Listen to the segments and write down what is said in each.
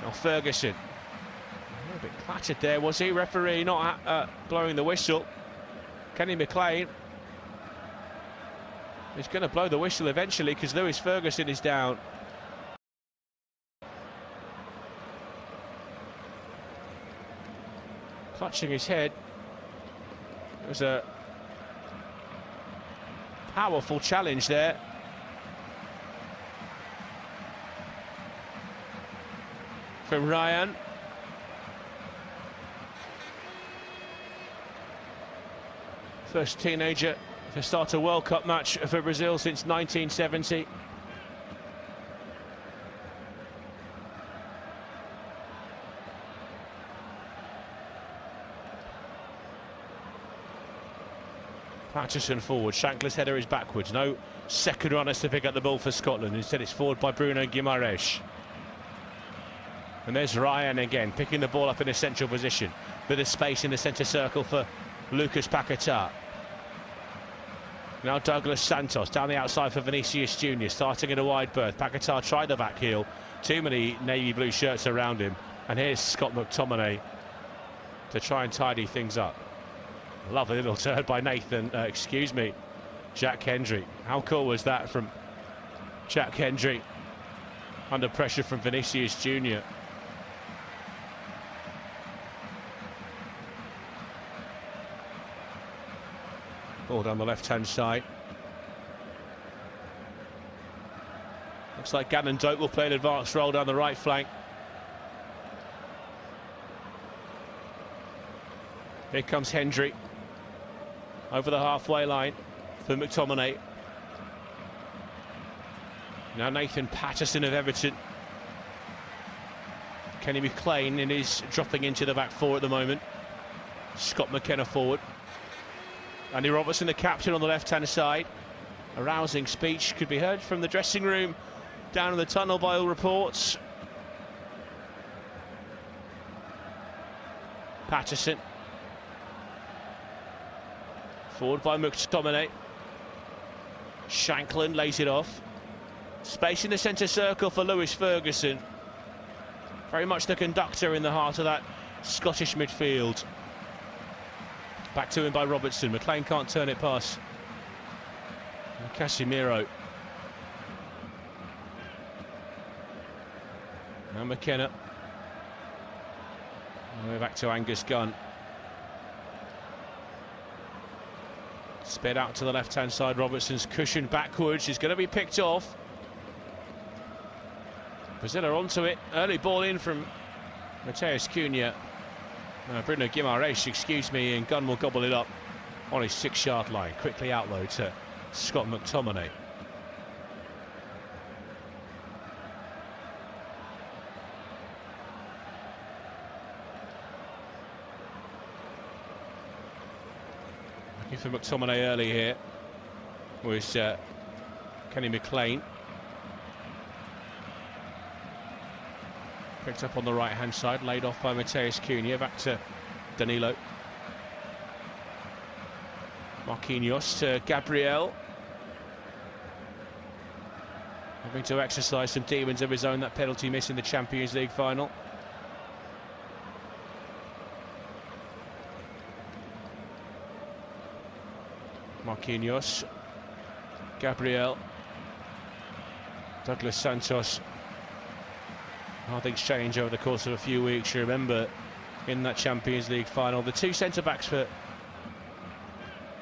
Now Ferguson. A little bit clattered there, was he? Referee not blowing the whistle. Kenny McLean. He's going to blow the whistle eventually because Lewis Ferguson is down. Clutching his head. It was a powerful challenge there. From Ryan. First teenager to start a World Cup match for Brazil since 1970. Patterson forward, Shankler's header is backwards. No second runners to pick up the ball for Scotland. Instead it's forward by Bruno Guimaraes. And there's Ryan again, picking the ball up in a central position. Bit of space in the centre circle for Lucas Paquetá. Now Douglas Santos down the outside for Vinicius Junior, starting in a wide berth. Paquetá tried the back heel. Too many navy blue shirts around him. And here's Scott McTominay to try and tidy things up. Lovely little turn by Jack Hendry. How cool was that from Jack Hendry? Under pressure from Vinicius Junior. Ball down the left-hand side. Looks like Gannon Doak will play an advanced role down the right flank. Here comes Hendry. Over the halfway line for McTominay. Now Nathan Patterson of Everton. Kenny McLean is dropping into the back four at the moment. Scott McKenna forward. Andy Robertson, the captain, on the left-hand side. A rousing speech could be heard from the dressing room down in the tunnel by all reports. Patterson. Forward by McTominay. Shankland lays it off. Space in the centre circle for Lewis Ferguson. Very much the conductor in the heart of that Scottish midfield. Back to him by Robertson. McLean can't turn it past Casemiro. Now McKenna. And we're back to Angus Gunn. Sped out to the left-hand side. Robertson's cushion backwards is going to be picked off. Brazil are onto it. Early ball in from Mateus Cunha. Bruno Guimaraes, excuse me, and Gunn will gobble it up on his 6-yard line. Quickly outload to Scott McTominay. Looking for McTominay early here was Kenny McLean. Picked up on the right-hand side, laid off by Mateus Cunha, back to Danilo. Marquinhos to Gabriel. Having to exercise some demons of his own, that penalty miss in the Champions League final. Marquinhos. Gabriel. Douglas Santos. How things change over the course of a few weeks. You remember in that Champions League final, the two centre-backs for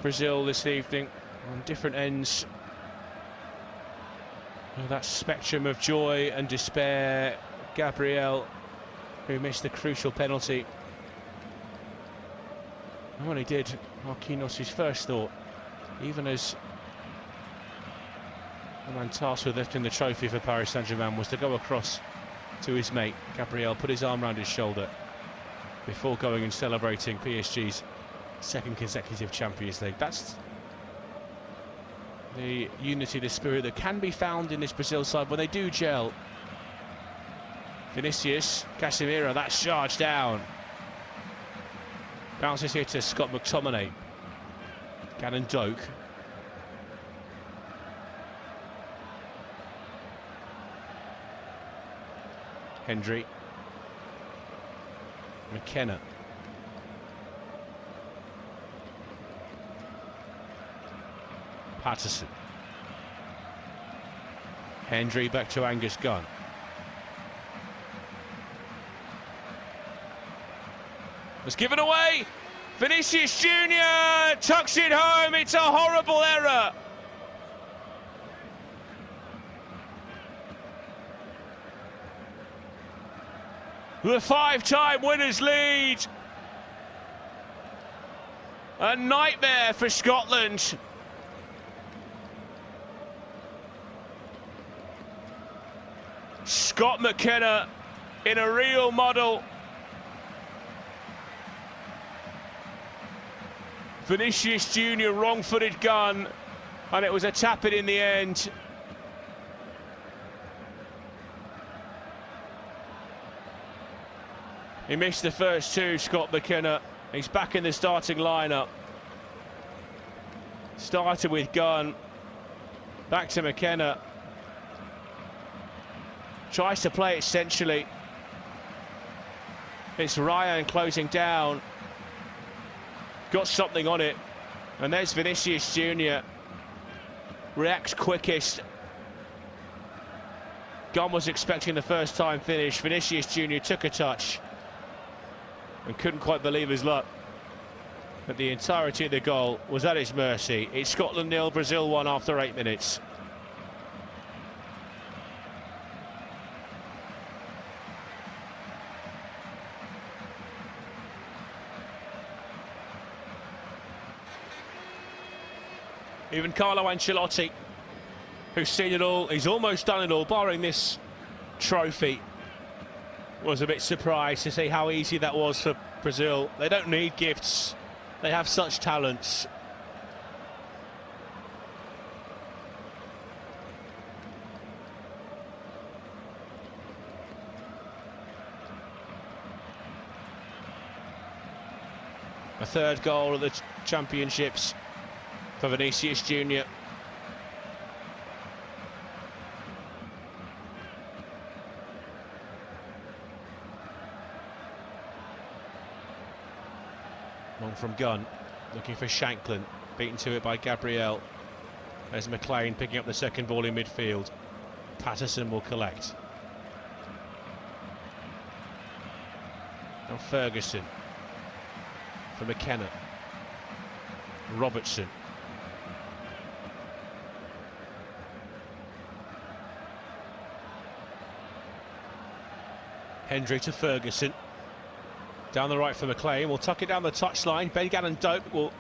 Brazil this evening on different ends of that spectrum of joy and despair. Gabriel, who missed the crucial penalty. And when he did, Marquinhos, his first thought, even as the man tasked with lifting the trophy for Paris Saint-Germain, was to go across to his mate. Gabriel put his arm around his shoulder before going and celebrating PSG's second consecutive Champions League. That's the unity, the spirit that can be found in this Brazil side when they do gel. Vinicius, Casemiro, that's charged down. Bounces here to Scott McTominay. Gannon Doak. Hendry. McKenna. Patterson. Hendry back to Angus Gunn. Was given away. Vinicius Jr. tucks it home. It's a horrible error. The 5-time winners lead. A nightmare for Scotland. Scott McKenna in a real model. Vinicius Jr. wrong-footed gun, and it was a tap-in in the end. He missed the first two, Scott McKenna. He's back in the starting lineup. Started with Gunn. Back to McKenna. Tries to play it centrally. It's Ryan closing down. Got something on it. And there's Vinicius Jr. Reacts quickest. Gunn was expecting the first time finish. Vinicius Jr. took a touch and couldn't quite believe his luck. But the entirety of the goal was at his mercy. It's Scotland 0, Brazil 1 after 8 minutes. Even Carlo Ancelotti, who's seen it all, he's almost done it all, barring this trophy, was a bit surprised to see how easy that was for Brazil. They don't need gifts, they have such talents. A third goal at the championships for Vinicius Jr. Long from Gunn, looking for Shanklin, beaten to it by Gabriel. There's McLean picking up the second ball in midfield. Patterson will collect. Now Ferguson for McKenna. Robertson. Hendry to Ferguson. Down the right for McLean. We'll tuck it down the touchline. Ben Gannon Dope will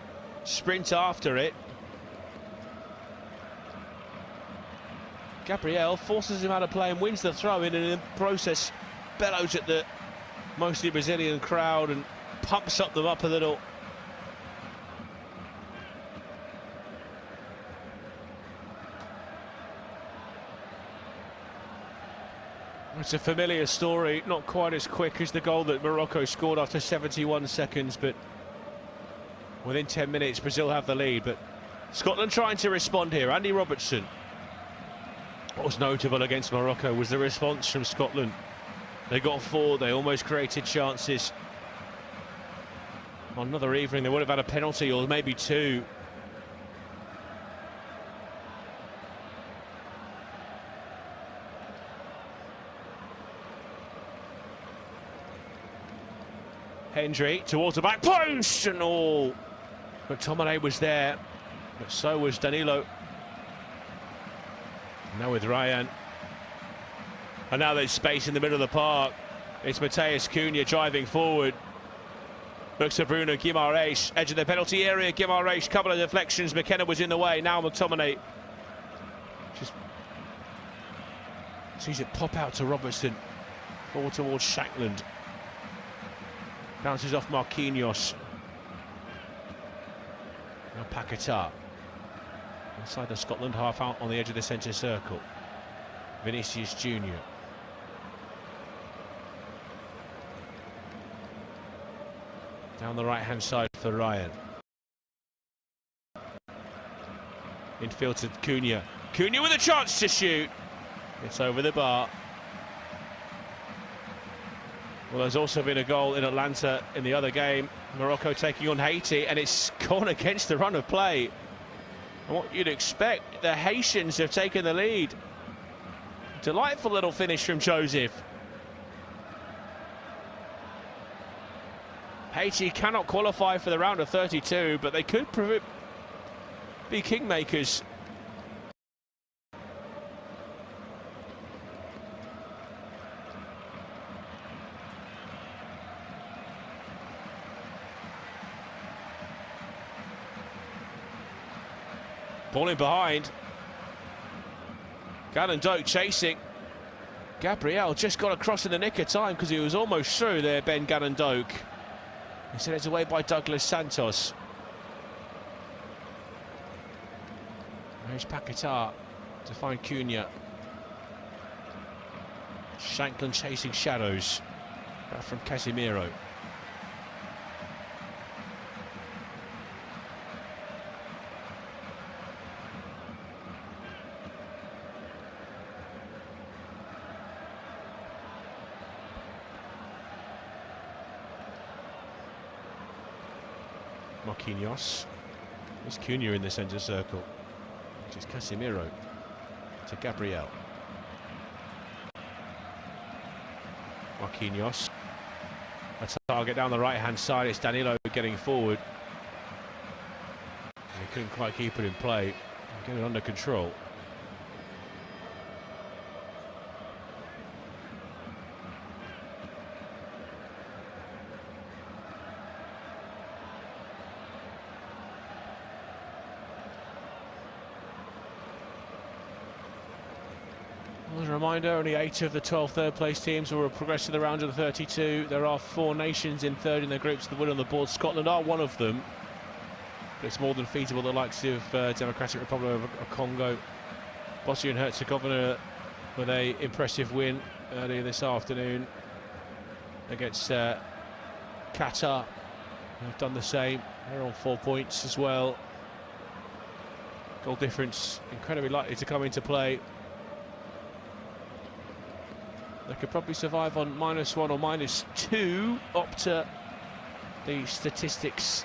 sprint after it. Gabriel forces him out of play and wins the throw-in, and in the process bellows at the mostly Brazilian crowd and pumps them up a little. It's a familiar story, not quite as quick as the goal that Morocco scored after 71 seconds, but within 10 minutes Brazil have the lead. But Scotland trying to respond here. Andy Robertson. What was notable against Morocco was the response from Scotland. They got forward, they almost created chances. On another evening they would have had a penalty or maybe two. Hendry towards the back post and all. McTominay was there, but so was Danilo. Now with Ryan. And now there's space in the middle of the park. It's Matheus Cunha driving forward. Looks at Bruno Guimaraes, edge of the penalty area. Guimaraes, couple of deflections. McKenna was in the way. Now McTominay just sees it pop out to Robertson. Forward towards Shankland. Bounces off Marquinhos. Now Paquetá. Inside the Scotland half out on the edge of the centre circle. Vinicius Jr. Down the right hand side for Ryan. Infield to Cunha. Cunha with a chance to shoot. It's over the bar. Well, there's also been a goal in Atlanta in the other game. Morocco taking on Haiti, and it's gone against the run of play. And what you'd expect, the Haitians have taken the lead. Delightful little finish from Joseph. Haiti cannot qualify for the round of 32, but they could be kingmakers. Ball in behind. Doak chasing. Gabriel just got across in the nick of time because he was almost through there, Ben Doak. Instead it's away by Douglas Santos. There's Paquetá to find Cunha. Shanklin chasing shadows. Back from Casemiro. Marquinhos. There's Cunha in the centre circle. Which is Casemiro to Gabriel. Marquinhos. A target down the right-hand side. It's Danilo getting forward. And he couldn't quite keep it in play. Get it under control. As a reminder, only 8 of the 12 third-place teams will progress to the round of the 32. There are 4 nations in third in their groups with the win on the board. Scotland are one of them. But it's more than feasible the likes of Democratic Republic of Congo. Bosnia and Herzegovina with a impressive win earlier this afternoon against Qatar. They've done the same. They're on 4 points as well. Goal difference incredibly likely to come into play. They could probably survive on -1 or -2 up to the statistics.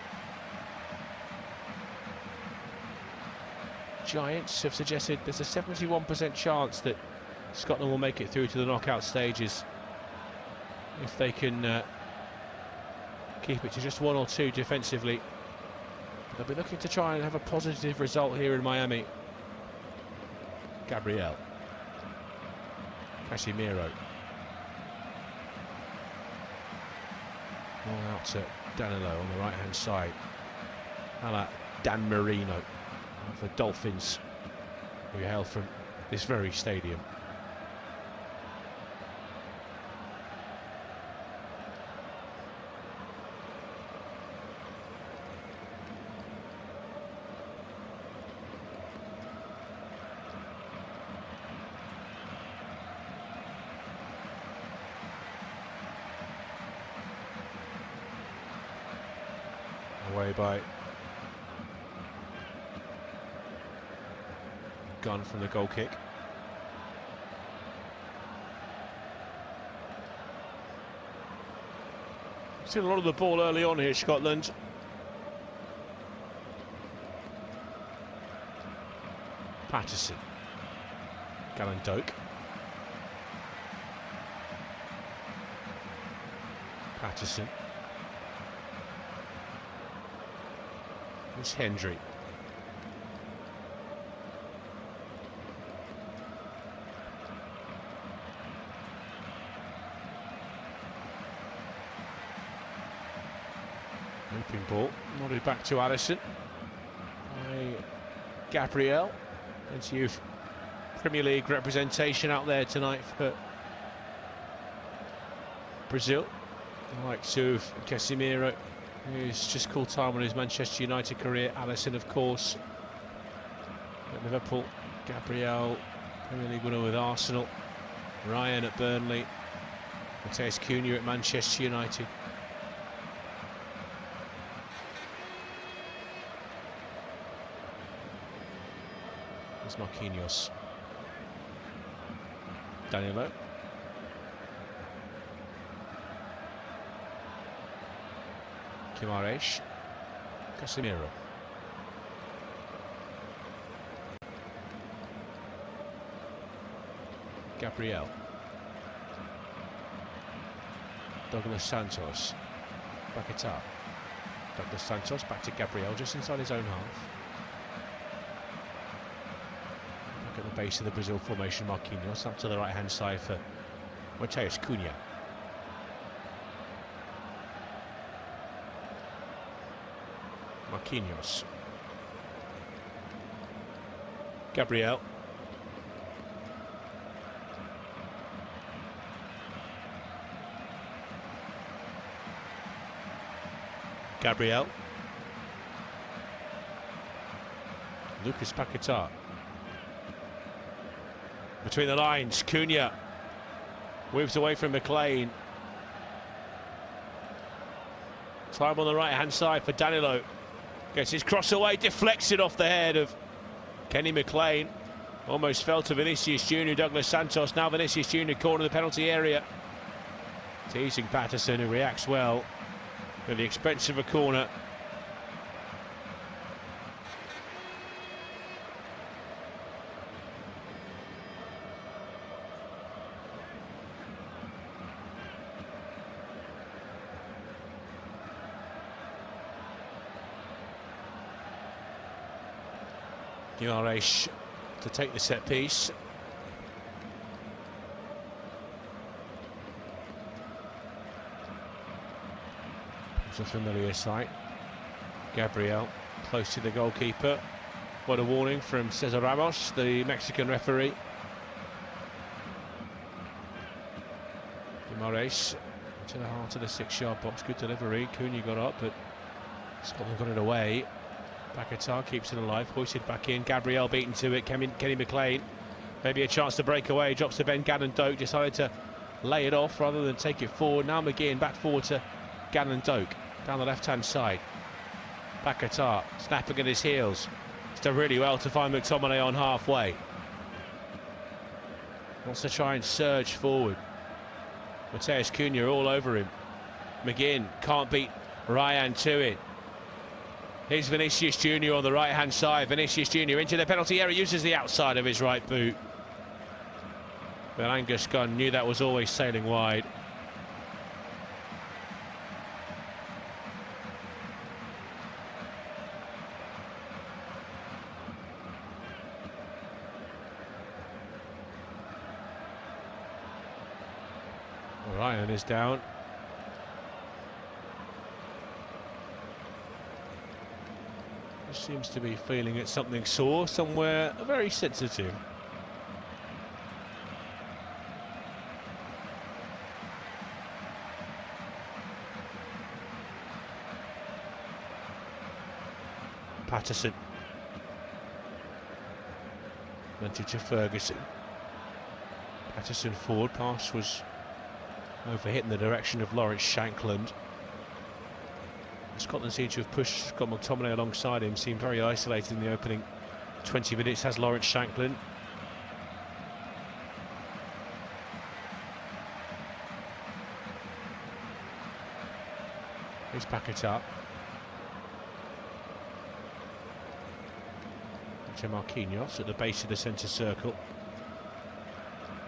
Giants have suggested there's a 71% chance that Scotland will make it through to the knockout stages if they can keep it to just 1 or 2 defensively. But they'll be looking to try and have a positive result here in Miami. Gabriel. Casemiro. All out to Danilo on the right-hand side. A la Dan Marino of the Dolphins, who hail from this very stadium. Away by Gunn from the goal kick. Seen a lot of the ball early on here, Scotland. Patterson. Doak. Patterson. It's Hendry. Looping ball, nodded back to Alisson by Gabriel. Plenty of Premier League representation out there tonight for Brazil. The likes of Casemiro, who's just called time on his Manchester United career. Alisson, of course, at Liverpool. Gabriel, Premier League winner with Arsenal. Ryan at Burnley. Matheus Cunha at Manchester United. There's Marquinhos. Danilo. Guimaraes. Casemiro. Gabriel. Douglas Santos. Paquetá. Douglas Santos back to Gabriel, just inside his own half. Back at the base of the Brazil formation, Marquinhos up to the right-hand side for Matheus Cunha. Marquinhos. Gabriel. Gabriel. Lucas Paquetá. Between the lines, Cunha moves away from McLean. Time on the right-hand side for Danilo. Gets his cross away, deflects it off the head of Kenny McLean. Almost fell to Vinicius Junior. Douglas Santos. Now Vinicius Junior corner of the penalty area. Teasing Patterson, who reacts well at the expense of a corner. Guimaraes to take the set piece. It's a familiar sight. Gabriel close to the goalkeeper. What a warning from Cesar Ramos, the Mexican referee. Guimaraes to the heart of the 6-yard box. Good delivery. Cunha got up, but Scotland got it away. Paquetá keeps it alive, hoisted back in. Gabriel beaten to it. Kenny McLean. Maybe a chance to break away. Drops to Ben Gannon Doak. Decided to lay it off rather than take it forward. Now McGinn back forward to Gannon Doak. Down the left-hand side. Paquetá snapping at his heels. He's done really well to find McTominay on halfway. Wants to try and surge forward. Matheus Cunha all over him. McGinn can't beat Ryan to it. Here's Vinicius Junior on the right-hand side. Vinicius Junior into the penalty area, uses the outside of his right boot. But Angus Gunn knew that was always sailing wide. Ryan is down. Seems to be feeling it's something sore somewhere, very sensitive. Patterson. Advantage to Ferguson. Patterson forward, pass was overhit in the direction of Lawrence Shankland. Scotland seem to have pushed Scott McTominay alongside him, seemed very isolated in the opening 20 minutes, has Lawrence Shankland. Here's Paquetá. To Marquinhos at the base of the centre circle.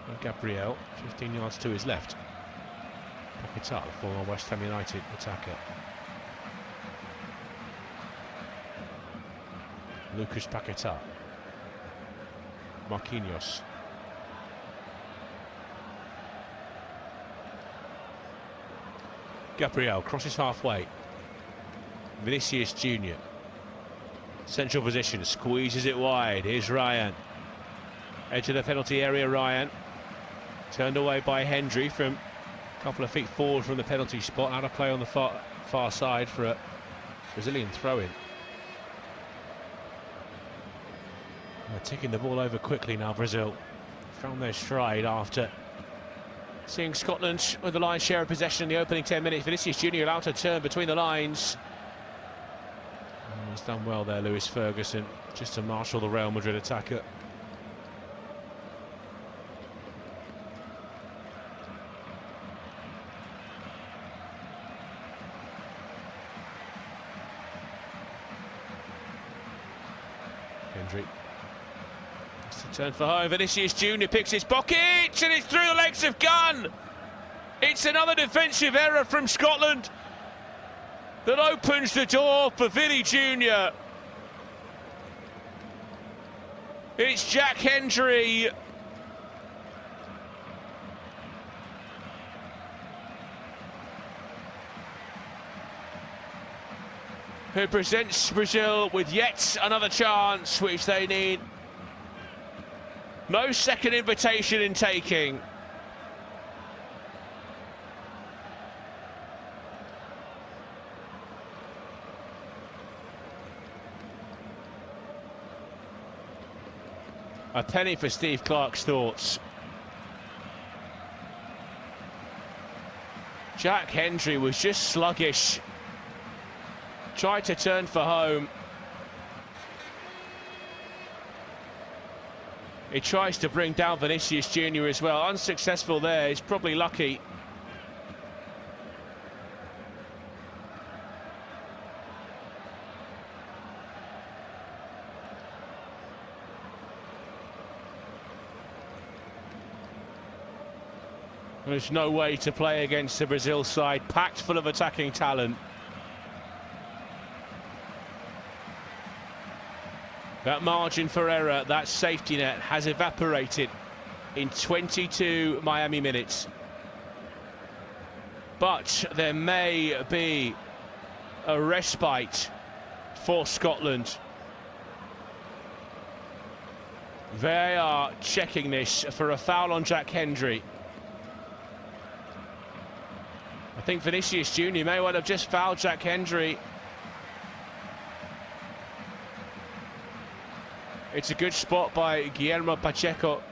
And Gabriel, 15 yards to his left. Paquetá, the former West Ham United attacker. Lucas Paquetá. Marquinhos. Gabriel crosses halfway. Vinicius Junior. Central position, squeezes it wide. Here's Ryan. Edge of the penalty area, Ryan. Turned away by Hendry from a couple of feet forward from the penalty spot. Out of play on the far side for a Brazilian throw-in. They're ticking the ball over quickly now, Brazil. Found their stride after seeing Scotland with the lion's share of possession in the opening 10 minutes. Vinicius Junior allowed to turn between the lines. Oh, he's done well there, Lewis Ferguson, just to marshal the Real Madrid attacker. Hendry. It's a turn for home. Vinicius Junior picks his pocket and it's through the legs of Gunn. It's another defensive error from Scotland that opens the door for Vinny Junior. It's Jack Hendry who presents Brazil with yet another chance which they need. No second invitation in taking. A penny for Steve Clarke's thoughts. Jack Hendry was just sluggish. Tried to turn for home. He tries to bring down Vinicius Junior as well. Unsuccessful there. He's probably lucky. There's no way to play against the Brazil side, packed full of attacking talent. That margin for error, that safety net, has evaporated in 22 Miami minutes. But there may be a respite for Scotland. They are checking this for a foul on Jack Hendry. I think Vinicius Junior may well have just fouled Jack Hendry. It's a good spot by Guillermo Pacheco.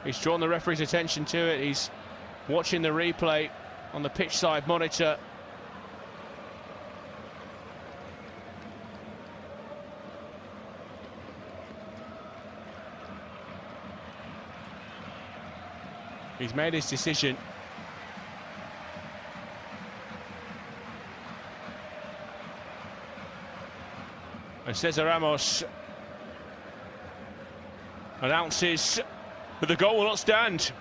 He's drawn the referee's attention to it. He's watching the replay on the pitch side monitor. He's made his decision. And Cesar Ramos announces that the goal will not stand.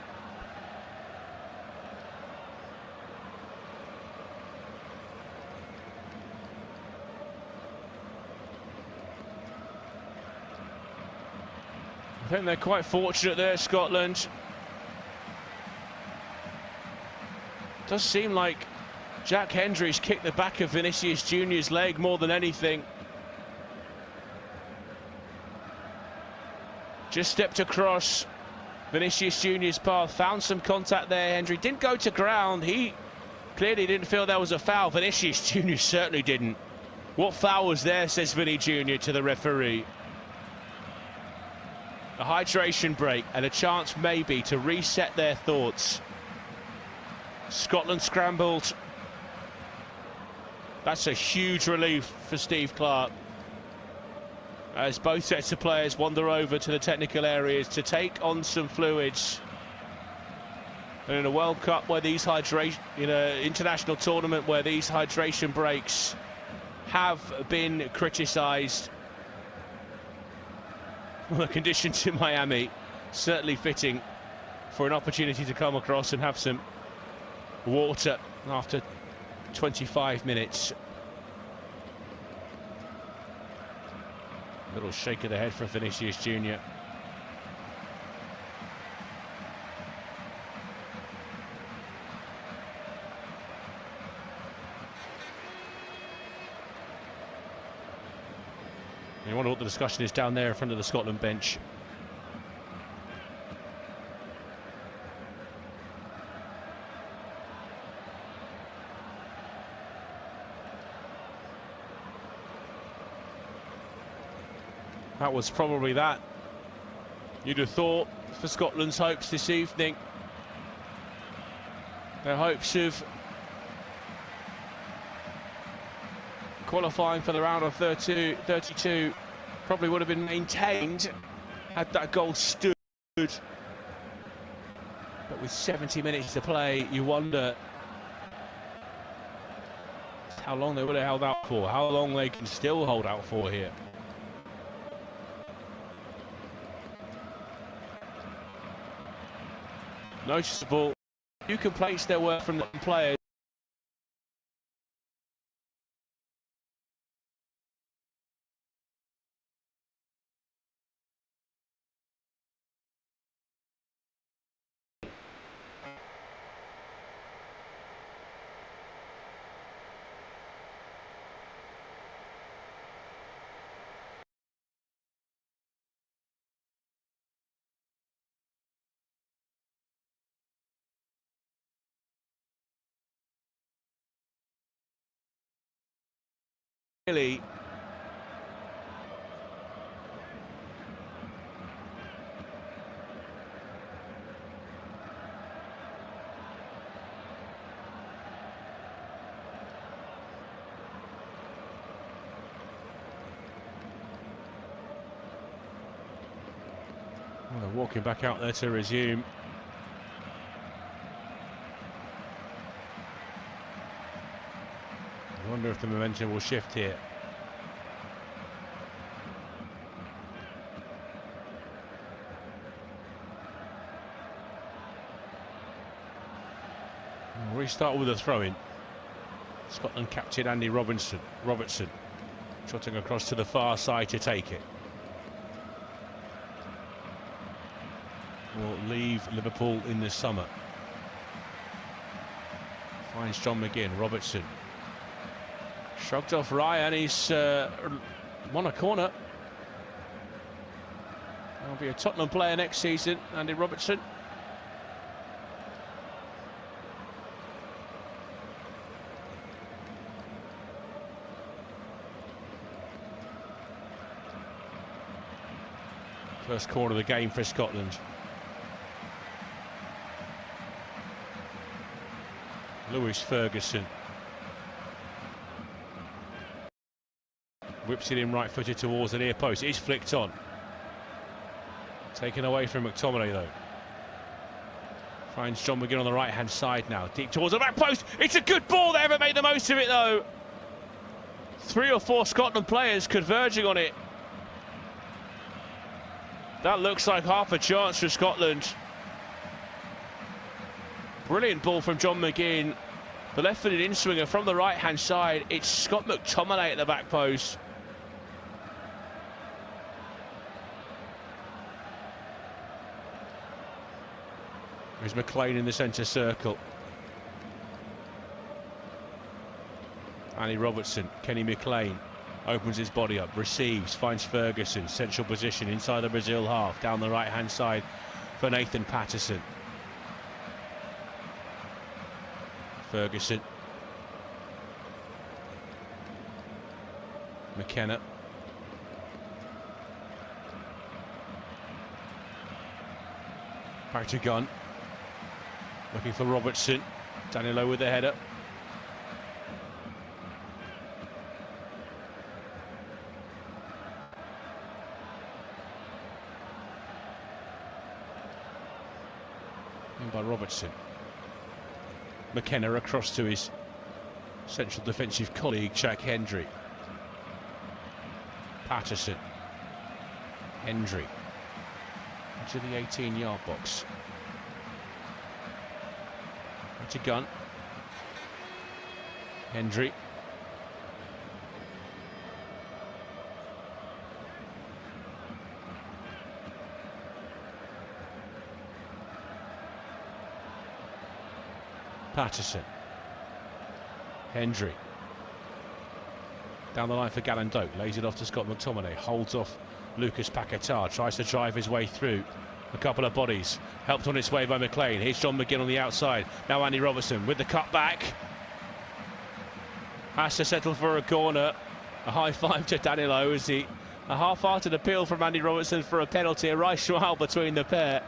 I think they're quite fortunate there, Scotland. Does seem like Jack Hendry's kicked the back of Vinicius Junior's leg more than anything. Just stepped across Vinicius Junior's path, found some contact there. Hendry didn't go to ground. He clearly didn't feel there was a foul. Vinicius Junior certainly didn't. What foul was there, says Vinny Junior to the referee. A hydration break and a chance maybe to reset their thoughts. Scotland scrambled. That's a huge relief for Steve Clarke, as both sets of players wander over to the technical areas to take on some fluids. And in a World Cup where these in an international tournament where these hydration breaks have been criticised, well, the conditions in Miami certainly fitting for an opportunity to come across and have some water after 25 minutes. Little shake of the head for Vinicius Junior. You wonder what the discussion is down there in front of the Scotland bench. That was probably that. You'd have thought for Scotland's hopes this evening. Their hopes of qualifying for the round of 32 probably would have been maintained had that goal stood. But with 70 minutes to play, you wonder how long they would have held out for, how long they can still hold out for here. Noticeable. Few complaints there were from the players. Really, well, they're walking back out there to resume. I wonder if the momentum will shift here. We'll restart with a throw-in. Scotland captain Andy Robertson trotting across to the far side to take it. Will leave Liverpool in the summer. Finds John McGinn. Robertson shrugged off Ryan. He's won a corner. He'll be a Tottenham player next season, Andy Robertson. First corner of the game for Scotland. Lewis Ferguson whips it in right-footed towards the near post. It is flicked on. Taken away from McTominay though. Finds John McGinn on the right-hand side now. Deep towards the back post. It's a good ball. They haven't made the most of it though. 3 or 4 Scotland players converging on it. That looks like half a chance for Scotland. Brilliant ball from John McGinn. The left-footed in-swinger from the right-hand side. It's Scott McTominay at the back post. There's McLean in the centre circle. Andy Robertson, Kenny McLean opens his body up, receives, finds Ferguson, central position inside the Brazil half, down the right-hand side for Nathan Patterson. Ferguson. McKenna. Back to Gunn. Looking for Robertson. Danilo with the header. In by Robertson. McKenna across to his central defensive colleague, Jack Hendry. Patterson. Hendry. Into the 18-yard box. To Gunn. Hendry. Patterson. Hendry. Down the line for Gallandoke. Lays it off to Scott McTominay. Holds off Lucas Paquetá. Tries to drive his way through. A couple of bodies. Helped on its way by McLean. Here's John McGinn on the outside. Now Andy Robertson with the cut back. Has to settle for a corner. A high five to Danilo as a half-hearted appeal from Andy Robertson for a penalty. A right smile between the pair.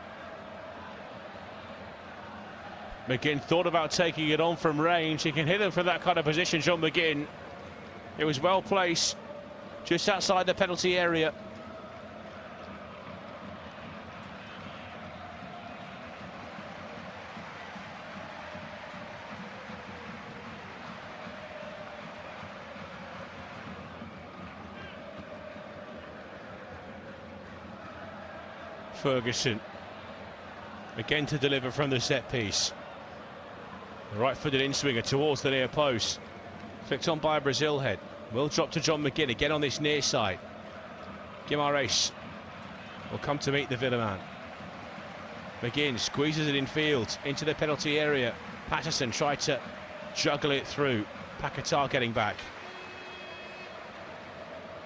McGinn thought about taking it on from range. He can hit them from that kind of position, John McGinn. It was well placed, just outside the penalty area. Ferguson. Again to deliver from the set piece. The right-footed in-swinger towards the near post. Flicked on by a Brazil head. Will drop to John McGinn again on this near side. Guimaraes will come to meet the Villa man. McGinn squeezes it in field into the penalty area. Patterson tried to juggle it through. Paquetá getting back.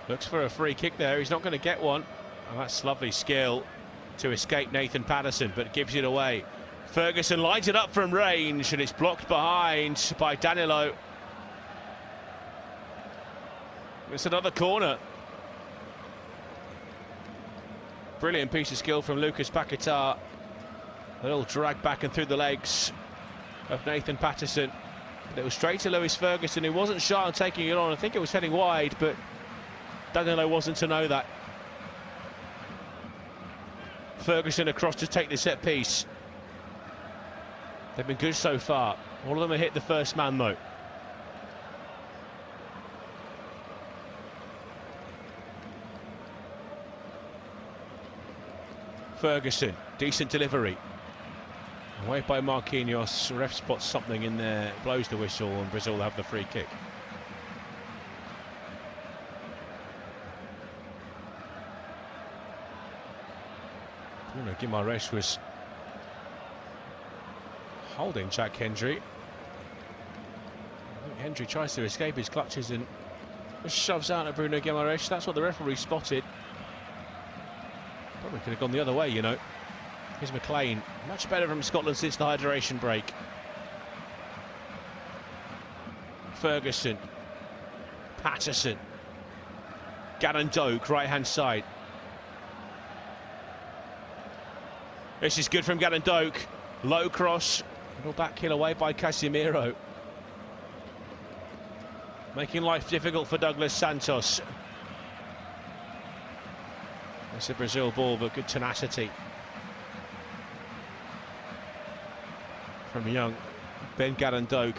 Looks for a free kick there. He's not going to get one. Oh, that's lovely skill to escape Nathan Patterson, but gives it away. Ferguson lines it up from range, and it's blocked behind by Danilo. It's another corner. Brilliant piece of skill from Lucas Paquetá. A little drag back and through the legs of Nathan Patterson. It was straight to Lewis Ferguson, who wasn't shy on taking it on. I think it was heading wide, but Danilo wasn't to know that. Ferguson across to take the set piece. They've been good so far. All of them have hit the first man though. Ferguson, decent delivery. Away by Marquinhos. Ref spots something in there, blows the whistle, and Brazil have the free kick. Guimaraes was holding Jack Hendry. I think Hendry tries to escape his clutches and just shoves out at Bruno Guimaraes. That's what the referee spotted. Probably could have gone the other way, you know. Here's McLean, much better from Scotland since the hydration break. Ferguson, Patterson, Gannon Doak, right-hand side. This is good from Gannon Doak. Low cross, little back kill away by Casemiro. Making life difficult for Douglas Santos. It's a Brazil ball, but good tenacity from young Ben Gannon Doak.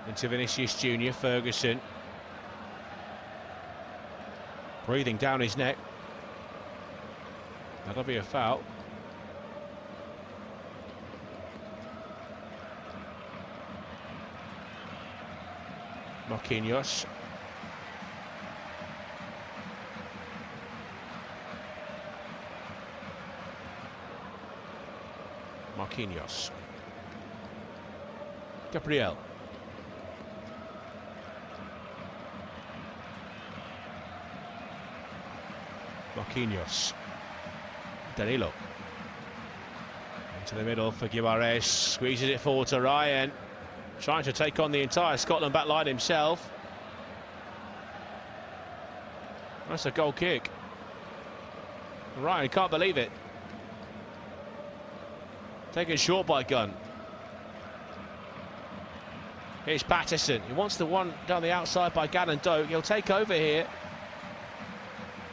Into Vinicius Junior. Ferguson breathing down his neck. That'll be a foul. Marquinhos. Marquinhos. Gabriel. Marquinhos. Danilo. Into the middle for Guimaraes. Squeezes it forward to Ryan. Trying to take on the entire Scotland back line himself. That's a goal kick. Ryan can't believe it. Taken short by Gunn. Here's Patterson. He wants the one down the outside by Gannon Doak. He'll take over here.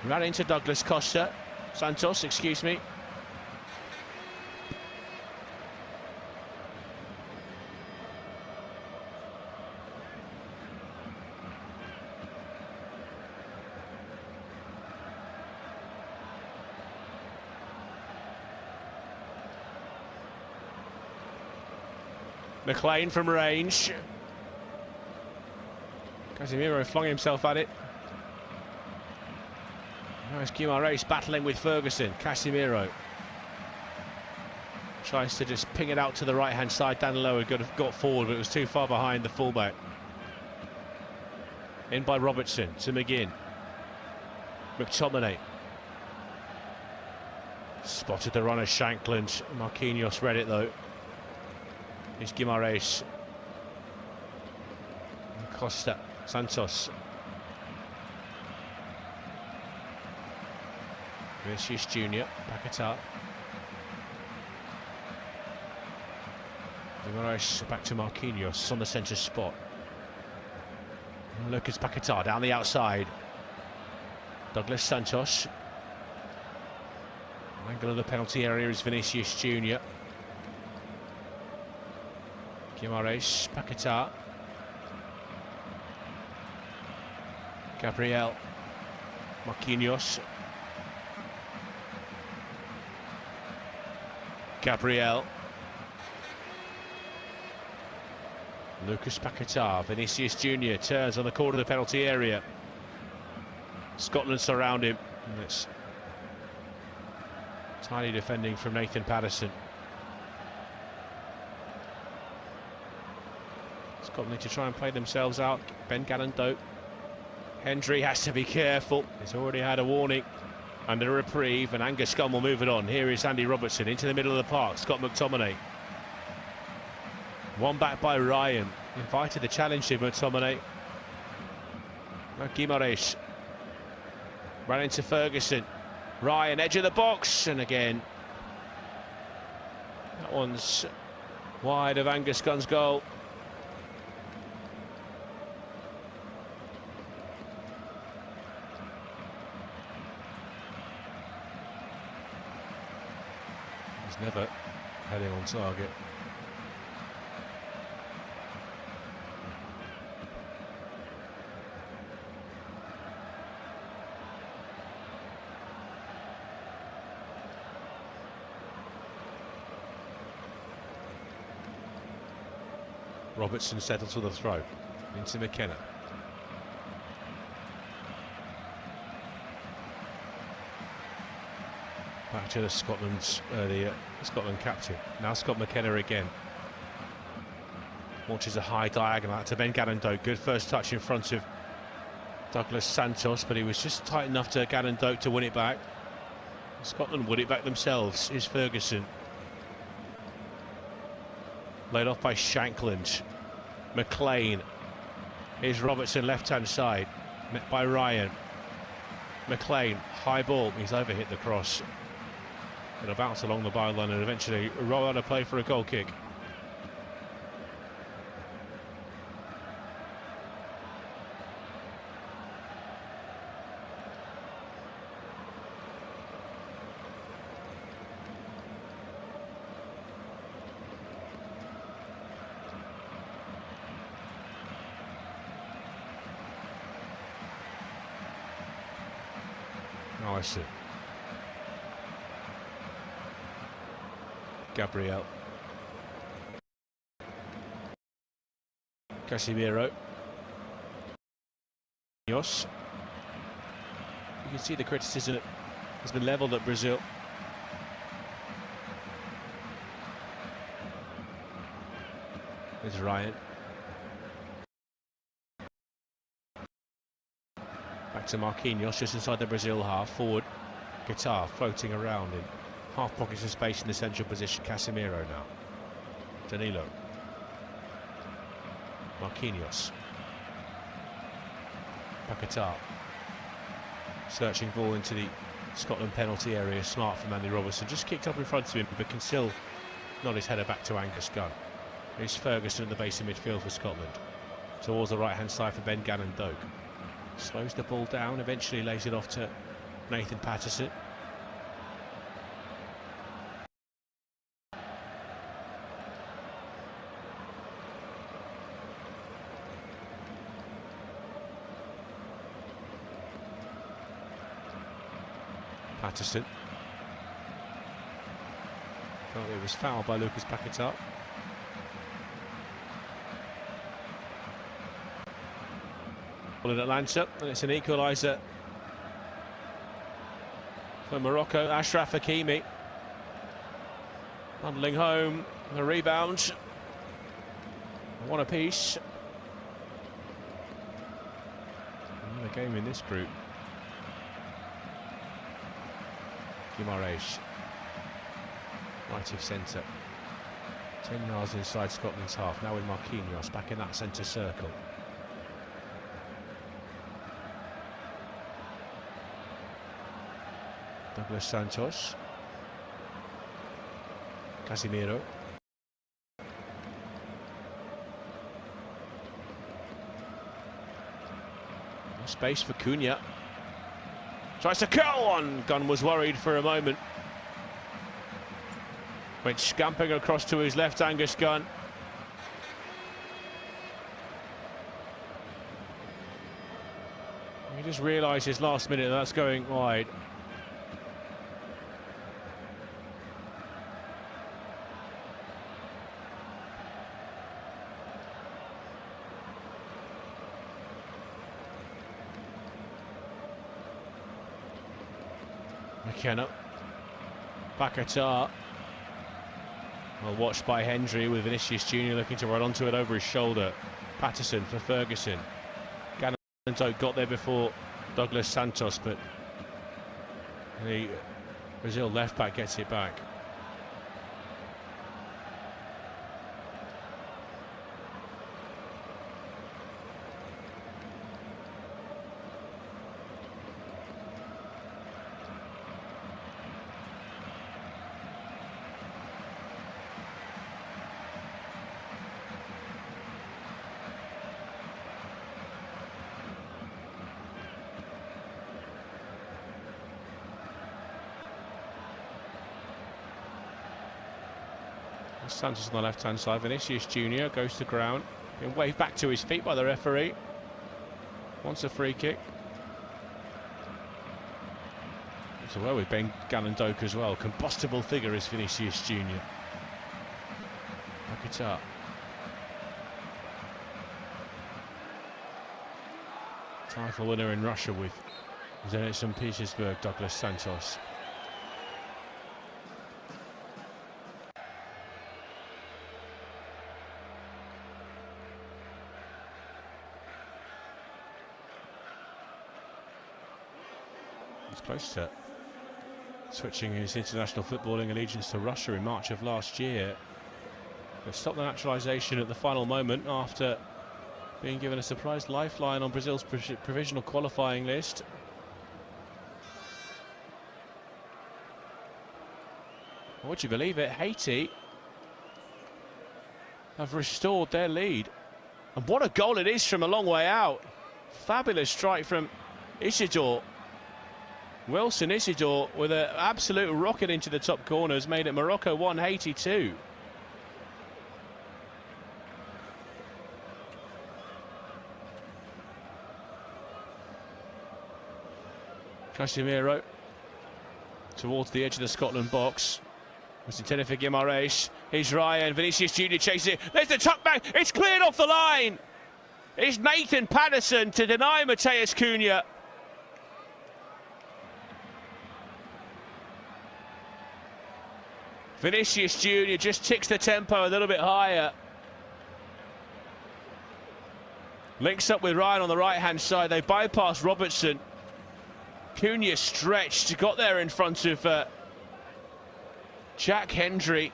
Ran into Douglas Costa. Santos, excuse me. McLean from range. Casemiro flung himself at it. Now it's Guimaraes battling with Ferguson. Casemiro tries to just ping it out to the right-hand side. Danilo had got forward, but it was too far behind the fullback. In by Robertson to McGinn. McTominay. Spotted the runner, Shankland. Marquinhos read it though. Here's Guimaraes. Costa. Santos. Vinicius Junior. Paquetá. Guimaraes back to Marquinhos on the centre spot. Lucas Paquetá down the outside. Douglas Santos. Angle of the penalty area is Vinicius Junior. Guimaraes, Paquetá. Gabriel. Marquinhos. Gabriel. Lucas Paquetá, Vinicius Junior turns on the corner of the penalty area. Scotland surround him. And it's tiny defending from Nathan Patterson. Scotland need to try and play themselves out. Ben Gannon-Doak. Hendry has to be careful. He's already had a warning. Under a reprieve, and Angus Gunn will move it on. Here is Andy Robertson into the middle of the park. Scott McTominay. One back by Ryan. Invited the challenge to McTominay. Now Guimaraes. Ran into Ferguson. Ryan, edge of the box, and again. That one's wide of Angus Gunn's goal. He's never heading on target. Robertson settles for the throw into McKenna. Back to the Scotland captain. Now Scott McKenna again. Launches a high diagonal out to Ben Gannon-Doak. Good first touch in front of Douglas Santos, but he was just tight enough to Gannon-Doak to win it back. Scotland won it back themselves. Is Ferguson. Laid off by Shankland. McLean. Here's Robertson left-hand side. Met by Ryan. McLean, high ball. He's overhit the cross. It'll bounce along the byline and eventually roll out a play for a goal kick. Nice. Gabriel. Casemiro. Yos. You can see the criticism has been levelled at Brazil. There's Ryan. Back to Marquinhos, just inside the Brazil half. Forward, Guitar floating around in half pockets of space in the central position. Casemiro now. Danilo. Marquinhos. Paquetá. Searching ball into the Scotland penalty area. Smart from Andy Robertson. Just kicked up in front of him, but can still nod his header back to Angus Gunn. Here's Ferguson at the base of midfield for Scotland. Towards the right-hand side for Ben Gannon-Doak. Slows the ball down, eventually lays it off to Nathan Patterson. Patterson. Felt it was fouled by Lucas Paquetá. In Atlanta, and it's an equaliser for Morocco. Achraf Hakimi bundling home the rebound. One apiece. Another game in this group. Guimaraes, right of centre, 10 yards inside Scotland's half. Now with Marquinhos back in that centre circle. Douglas Santos. Casemiro. Space for Cunha. Tries to curl one. Gunn was worried for a moment. Went scampering across to his left, Angus Gunn. He just realises last minute that's going wide. McKenna. Paquetá. Well, watched by Hendry with Vinicius Jr. looking to run onto it over his shoulder. Patterson for Ferguson. Gannon got there before Douglas Santos, but the Brazil left back gets it back. Santos on the left-hand side. Vinicius Jr. goes to ground. Being waved back to his feet by the referee. Wants a free kick. It's well with Ben Gannon-Doak as well. Combustible figure is Vinicius Jr. Paquetá. Title winner in Russia with Zenit St. Petersburg, Douglas Santos. Close to switching his international footballing allegiance to Russia in March of last year. They stopped the naturalisation at the final moment after being given a surprise lifeline on Brazil's provisional qualifying list. Would you believe it? Haiti have restored their lead. And what a goal it is from a long way out. Fabulous strike from Isidore. Wilson Isidore with an absolute rocket into the top corner has made it Morocco 1, Haiti 2. Casemiro towards the edge of the Scotland box. Was intended for Guimaraes. Here's Ryan. Vinicius Jr. chases it. There's the tuck back. It's cleared off the line. It's Nathan Patterson to deny Mateus Cunha. Vinicius Jr. just ticks the tempo a little bit higher. Links up with Ryan on the right-hand side. They bypass Robertson. Cunha stretched, got there in front of Jack Hendry.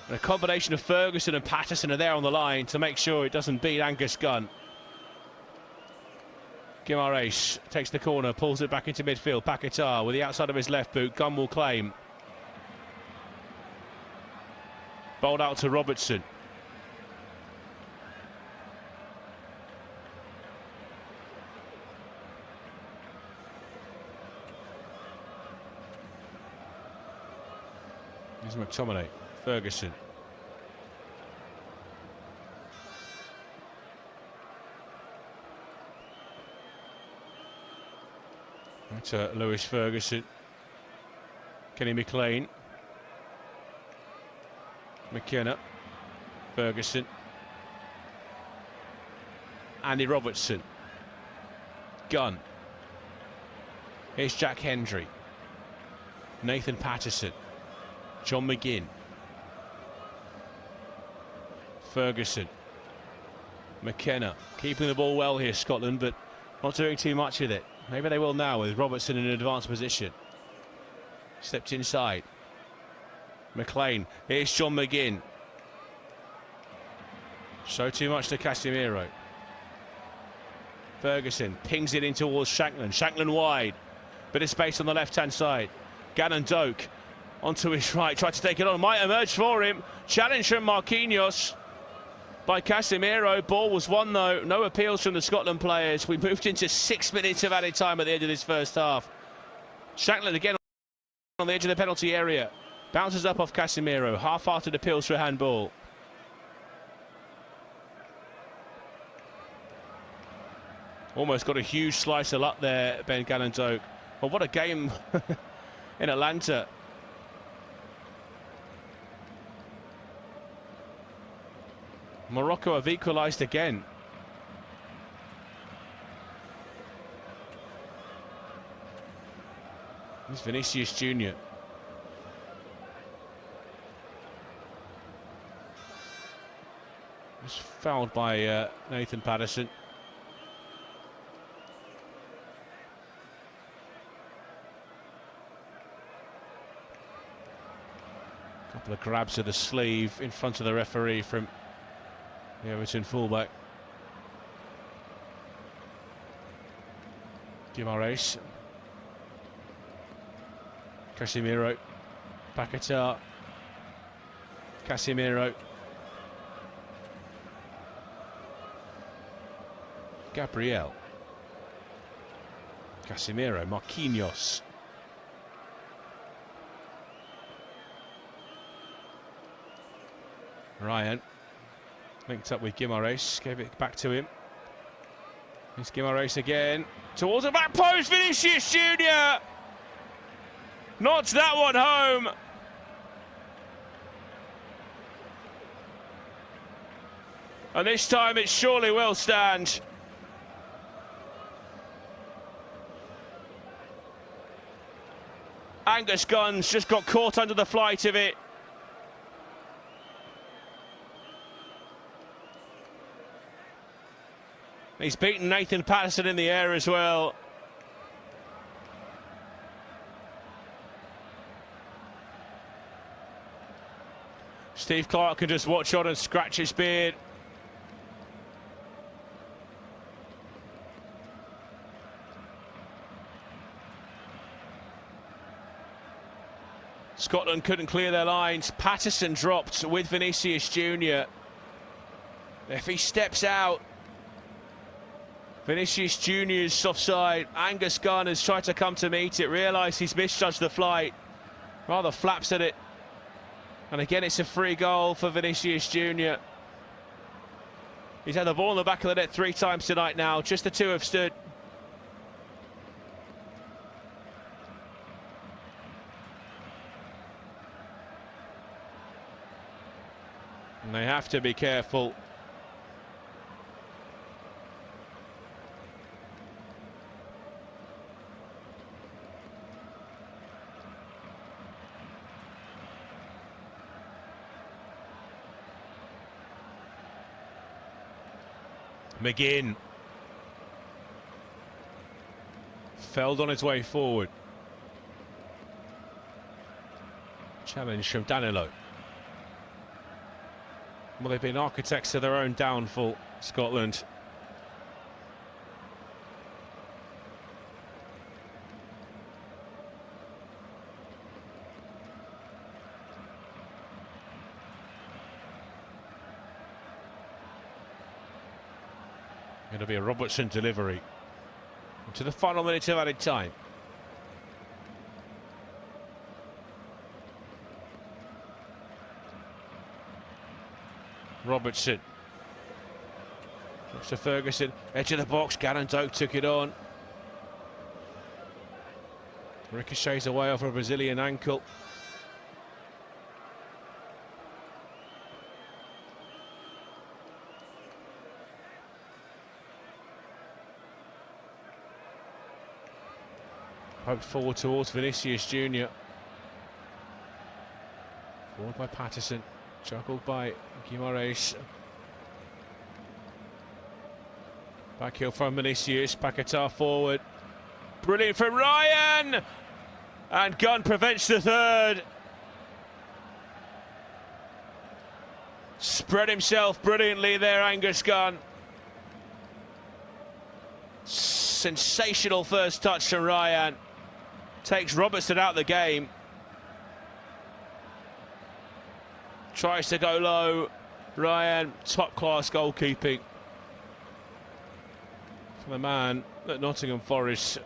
And a combination of Ferguson and Patterson are there on the line to make sure it doesn't beat Angus Gunn. Guimaraes takes the corner, pulls it back into midfield. Paquetá with the outside of his left boot. Gunn will claim. Bowled out to Robertson. Here's McTominay. Ferguson. That's Lewis Ferguson. Kenny McLean. McKenna, Ferguson, Andy Robertson, Gunn. Here's Jack Hendry, Nathan Patterson, John McGinn, Ferguson, McKenna. Keeping the ball well here, Scotland, but not doing too much with it. Maybe they will now with Robertson in an advanced position. Stepped inside. McLean, here's John McGinn. So too much to Casemiro. Ferguson pings it in towards Shankland. Shankland wide. Bit of space on the left-hand side. Gannon-Doak onto his right. Tried to take it on. Might emerge for him. Challenge from Marquinhos by Casemiro. Ball was won though. No appeals from the Scotland players. We moved into 6 minutes of added time at the end of this first half. Shankland again on the edge of the penalty area. Bounces up off Casemiro. Half-hearted appeals for a handball. Almost got a huge slice of luck there, Ben Gannon-Doak. Well, what a game in Atlanta. Morocco have equalised again. It's Vinicius Jr. Was fouled by Nathan Patterson. Couple of grabs of the sleeve in front of the referee from the Everton fullback. Guimaraes. Casemiro. Paquetá. Casemiro. Gabriel. Casemiro. Marquinhos. Ryan linked up with Guimaraes, gave it back to him. It's Guimaraes again, towards the back post, Vinicius Jr. Knocks that one home. And this time it surely will stand. Angus Gunn's just got caught under the flight of it. He's beaten Nathan Patterson in the air as well. Steve Clarke can just watch on and scratch his beard. Scotland couldn't clear their lines. Patterson dropped with Vinicius Jr. If he steps out, Vinicius Jr.'s offside. Angus Gunn has tried to come to meet it, realised he's misjudged the flight, rather flaps at it. And again, it's a free goal for Vinicius Jr. He's had the ball in the back of the net 3 times tonight now, just the 2 have stood. And they have to be careful. McGinn. Felled on his way forward. Challenge from Danilo. Well, they've been architects of their own downfall, Scotland. It'll be a Robertson delivery to the final minute of added time. Robertson. Looks to Ferguson, edge of the box, Gannon Doak took it on. Ricochets away off a Brazilian ankle. Poked forward towards Vinicius Jr. Forward by Patterson. Juggled by Guimaraes. Back heel from Vinicius. Paquetá forward. Brilliant from Ryan! And Gunn prevents the third. Spread himself brilliantly there, Angus Gunn. Sensational first touch from Ryan. Takes Robertson out of the game. Tries to go low. Ryan, top-class goalkeeping from the man at Nottingham Forest.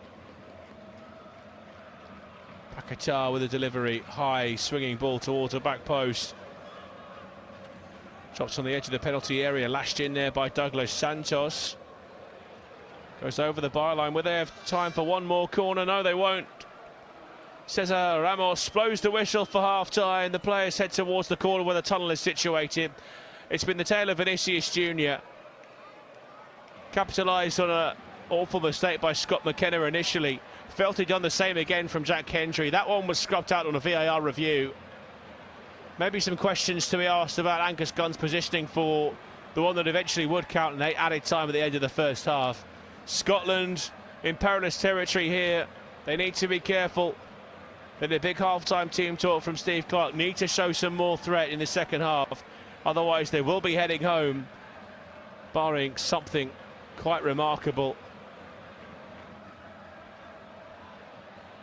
Paquetá with a delivery. High, swinging ball towards the back post. Drops on the edge of the penalty area. Lashed in there by Douglas Santos. Goes over the byline. Will they have time for one more corner? No, they won't. Cesar Ramos blows the whistle for half-time. The players head towards the corner where the tunnel is situated. It's been the tale of Vinicius Jr. Capitalised on an awful mistake by Scott McKenna initially. Felt he'd done the same again from Jack Hendry. That one was scrubbed out on a VAR review. Maybe some questions to be asked about Angus Gunn's positioning for the one that eventually would count and added time at the end of the first half. Scotland in perilous territory here. They need to be careful. Then a big half-time team talk from Steve Clarke. Need to show some more threat in the second half. Otherwise they will be heading home, barring something quite remarkable.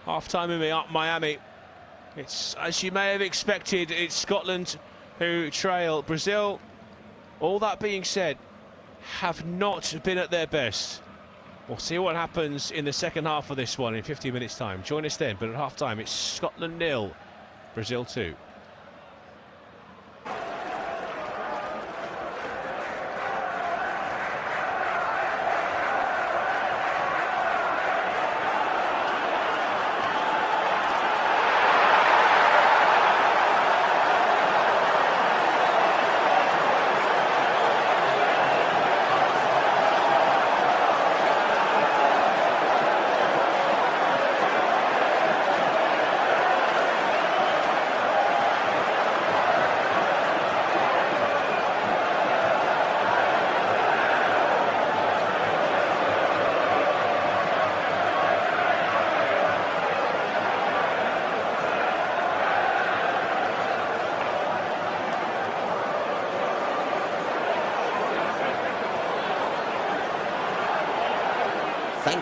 Half-time in Miami. It's, as you may have expected, it's Scotland who trail. Brazil, all that being said, have not been at their best. We'll see what happens in the second half of this one in 50 minutes' time. Join us then, but at half-time it's Scotland 0, Brazil 2.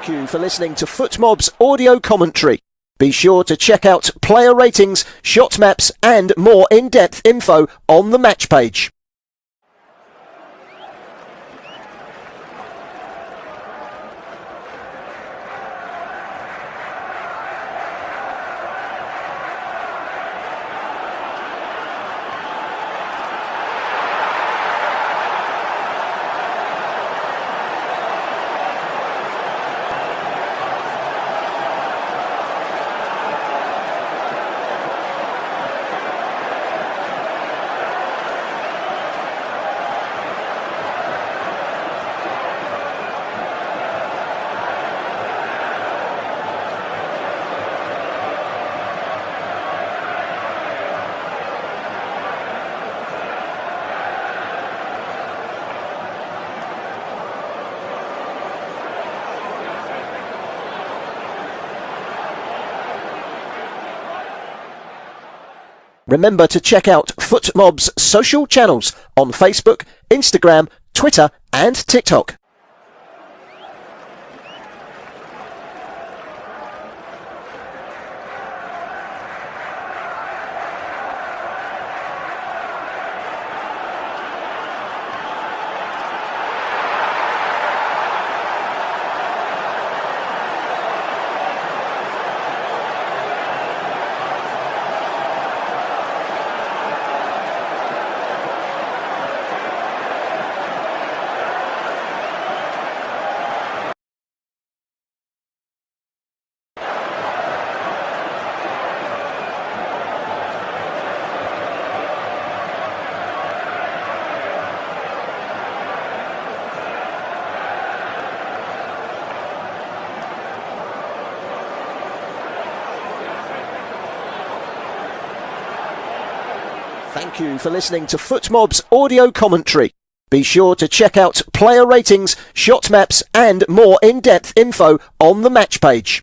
Thank you for listening to FootMob's audio commentary. Be sure to check out player ratings, shot maps and more in-depth info on the match page. Remember to check out FootMob's social channels on Facebook, Instagram, Twitter and TikTok. Thank you for listening to FootMob's audio commentary. Be sure to check out player ratings, shot maps and more in-depth info on the match page.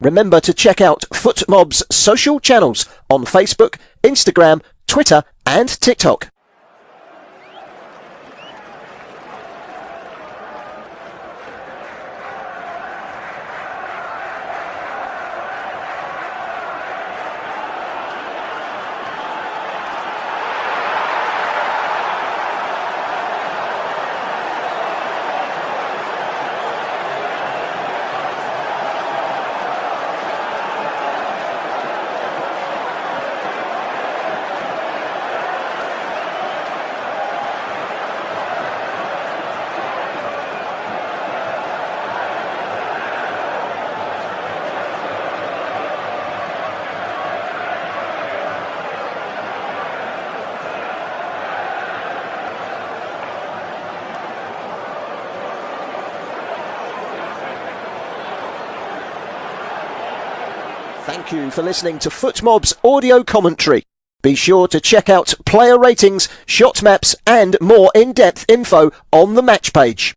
Remember to check out FootMob's social channels on Facebook, Instagram, Twitter and TikTok. Thank you for listening to FootMob's audio commentary. Be sure to check out player ratings, shot maps and more in-depth info on the match page.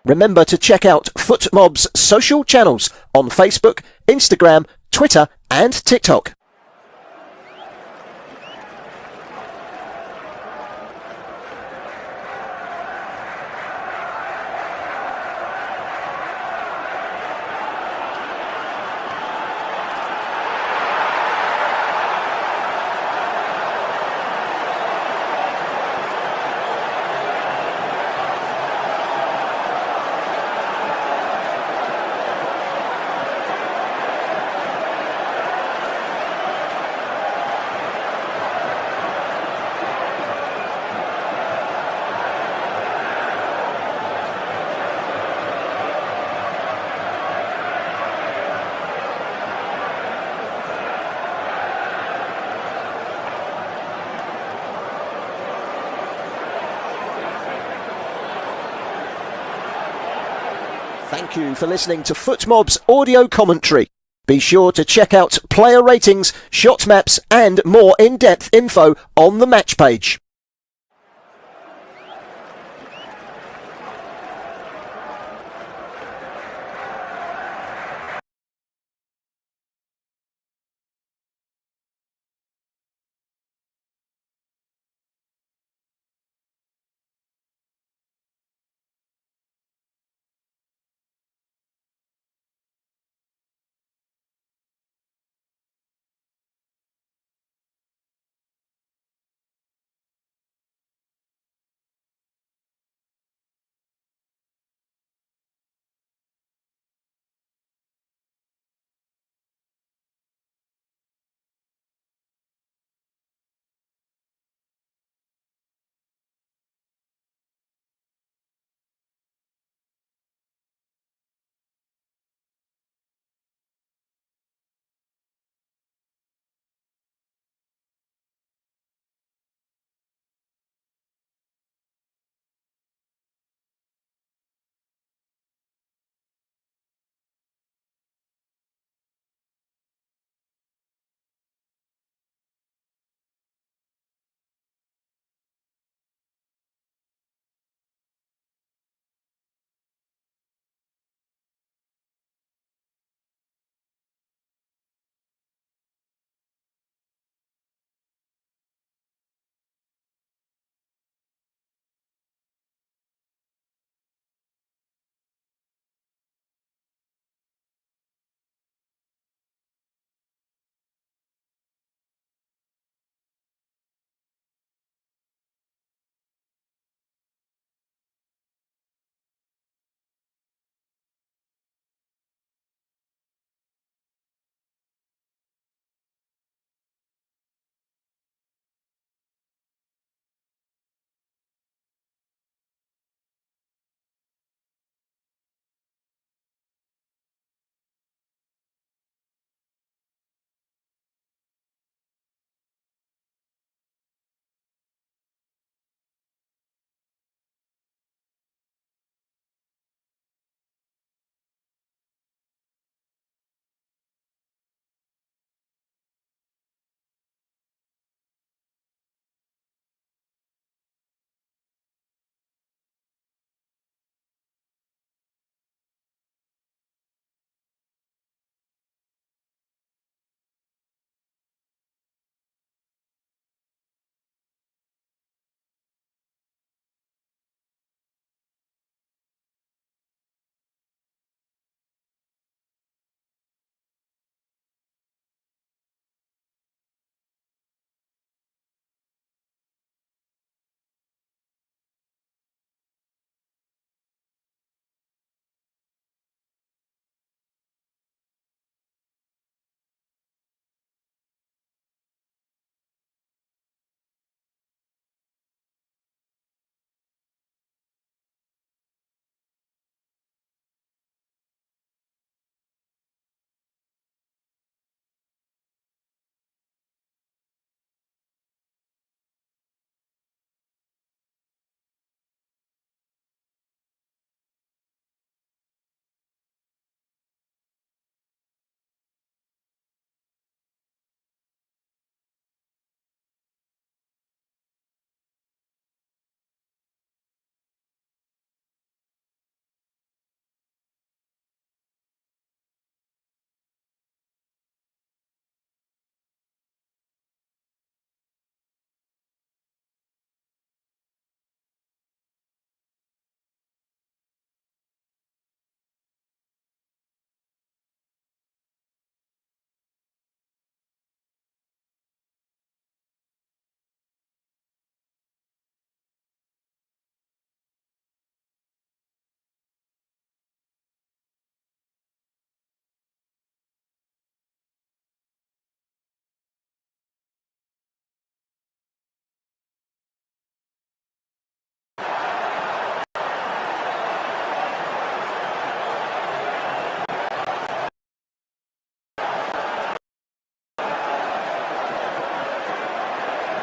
Remember to check out FootMob's social channels on Facebook, Instagram, Twitter and TikTok. Thank you for listening to FootMob's audio commentary. Be sure to check out player ratings, shot maps and more in-depth info on the match page.